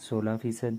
16%،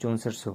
6400۔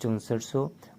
6400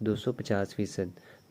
250%،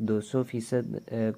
200%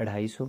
250.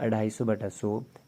250/100،